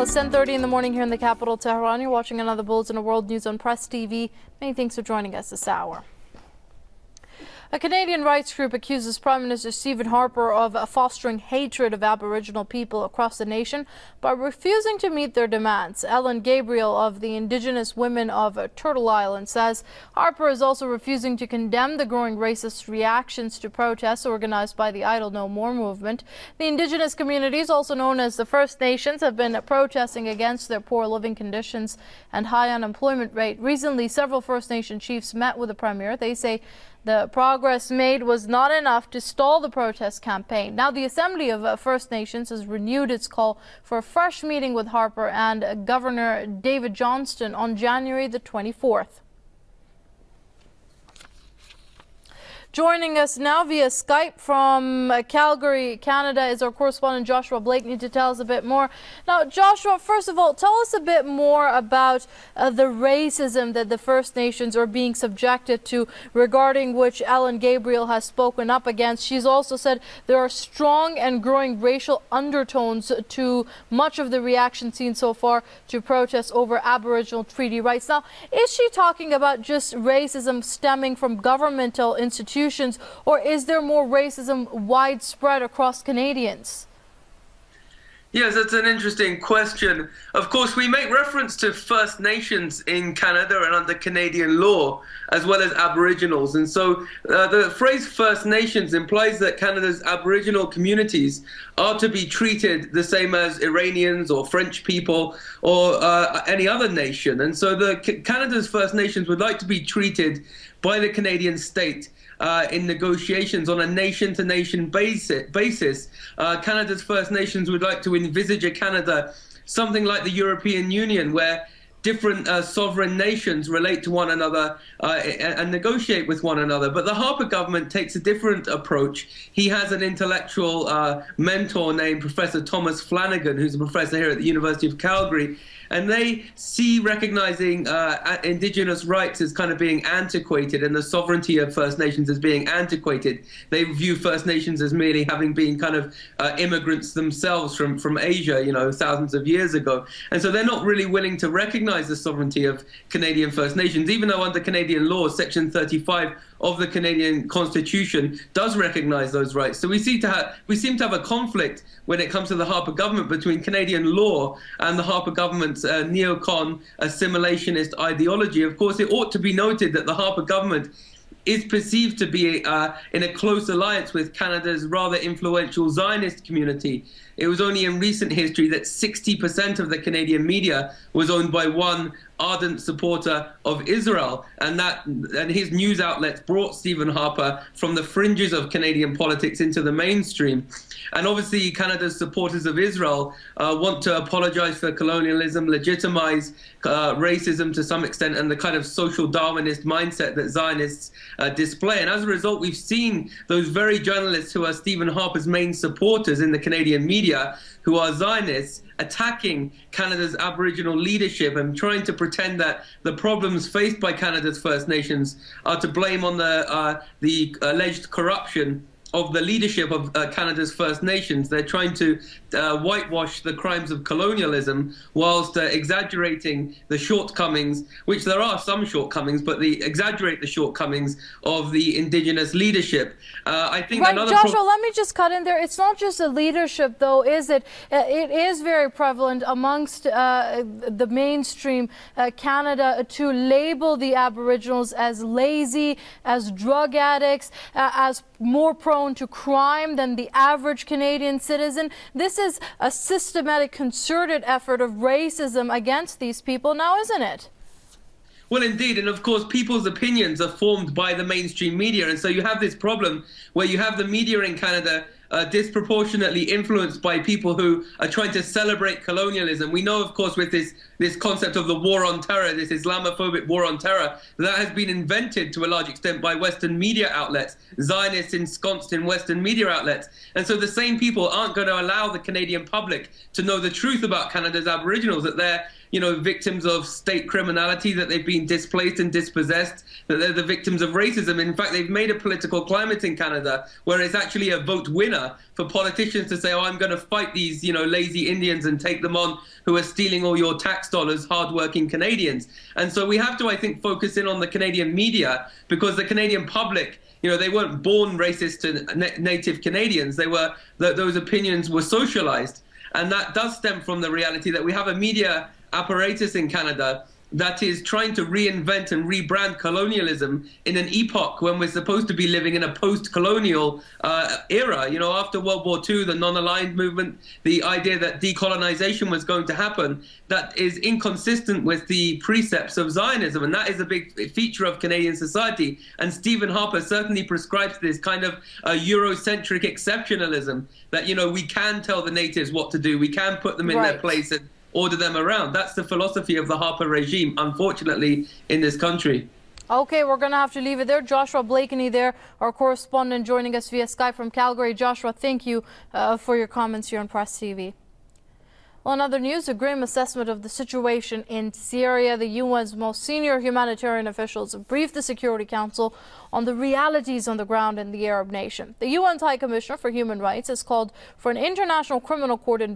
Well, it's 10:30 in the morning here in the capital, Tehran. You're watching another Bulletin of World News on Press TV. Many thanks for joining us this hour. A Canadian rights group accuses Prime Minister Stephen Harper of fostering hatred of Aboriginal people across the nation by refusing to meet their demands. Ellen Gabriel of the Indigenous Women of Turtle Island says Harper is also refusing to condemn the growing racist reactions to protests organized by the Idle No More movement. The Indigenous communities, also known as the First Nations, have been protesting against their poor living conditions and high unemployment rate. Recently, several First Nation chiefs met with the Premier. They say the progress made was not enough to stall the protest campaign. Now, the Assembly of First Nations has renewed its call for a fresh meeting with Harper and Governor David Johnston on January the 24th. Joining us now via Skype from Calgary, Canada, is our correspondent Joshua Blakeney to tell us a bit more. Now, Joshua, first of all, tell us a bit more about the racism that the First Nations are being subjected to, regarding which Ellen Gabriel has spoken up against. She's also said there are strong and growing racial undertones to much of the reaction seen so far to protests over Aboriginal treaty rights. Now, is she talking about just racism stemming from governmental institutions, or is there more racism widespread across Canadians? Yes, that's an interesting question. Of course, we make reference to First Nations in Canada and under Canadian law, as well as Aboriginals. And so the phrase First Nations implies that Canada's Aboriginal communities are to be treated the same as Iranians or French people or any other nation. And so Canada's First Nations would like to be treated by the Canadian state in negotiations on a nation-to-nation basis. Canada's First Nations would like to envisage a Canada something like the European Union, where different sovereign nations relate to one another and negotiate with one another. But the Harper government takes a different approach. He has an intellectual mentor named Professor Thomas Flanagan, who's a professor here at the University of Calgary. And they see recognizing Indigenous rights as kind of being antiquated and the sovereignty of First Nations as being antiquated. They view First Nations as merely having been kind of immigrants themselves from Asia, thousands of years ago. And so they're not really willing to recognize the sovereignty of Canadian First Nations, even though under Canadian law, Section 35 of the Canadian Constitution does recognize those rights. So we seem to have a conflict when it comes to the Harper government between Canadian law and the Harper government's neocon assimilationist ideology. Of course, it ought to be noted that the Harper government is perceived to be in a close alliance with Canada's rather influential Zionist community. It was only in recent history that 60% of the Canadian media was owned by one ardent supporter of Israel, and his news outlets brought Stephen Harper from the fringes of Canadian politics into the mainstream. And obviously Canada's supporters of Israel want to apologize for colonialism, legitimize racism to some extent, and the kind of social Darwinist mindset that Zionists display. And as a result, we've seen those very journalists who are Stephen Harper's main supporters in the Canadian media, who are Zionists, attacking Canada's Aboriginal leadership and trying to pretend that the problems faced by Canada's First Nations are to blame on the alleged corruption of the leadership of Canada's First Nations. They're trying to whitewash the crimes of colonialism whilst exaggerating the shortcomings, which there are some shortcomings, but they exaggerate the shortcomings of the Indigenous leadership. I think right, Joshua, let me just cut in there. It's not just the leadership, though, is it? It is very prevalent amongst the mainstream Canada to label the Aboriginals as lazy, as drug addicts, as more prone to crime than the average Canadian citizen. This is a systematic, concerted effort of racism against these people now, isn't it? Well, indeed. And of course, people's opinions are formed by the mainstream media. And so you have this problem where you have the media in Canada disproportionately influenced by people who are trying to celebrate colonialism. We know, of course, with this concept of the war on terror, this Islamophobic war on terror, that has been invented to a large extent by Western media outlets, Zionists ensconced in Western media outlets. And so the same people aren't going to allow the Canadian public to know the truth about Canada's Aboriginals, that they're victims of state criminality, that they've been displaced and dispossessed, that they're the victims of racism. In fact, they've made a political climate in Canada where it's actually a vote winner for politicians to say, oh, I'm going to fight these, lazy Indians and take them on who are stealing all your tax dollars, hardworking Canadians. And so we have to, I think, focus in on the Canadian media, because the Canadian public, they weren't born racist to native Canadians. Those opinions were socialized. And that does stem from the reality that we have a media apparatus in Canada that is trying to reinvent and rebrand colonialism in an epoch when we're supposed to be living in a post-colonial era. After World War II, the non-aligned movement, the idea that decolonization was going to happen, that is inconsistent with the precepts of Zionism. And that is a big feature of Canadian society. And Stephen Harper certainly prescribes this kind of Eurocentric exceptionalism that, we can tell the natives what to do. We can put them in their place and order them around. That's the philosophy of the Harper regime, unfortunately, in this country. Okay, we're going to have to leave it there. Joshua Blakeney there, our correspondent, joining us via Skype from Calgary. Joshua, thank you for your comments here on Press TV. Well, in other news, a grim assessment of the situation in Syria. The UN's most senior humanitarian officials have briefed the Security Council on the realities on the ground in the Arab nation. The UN's High Commissioner for Human Rights has called for an international criminal court investigation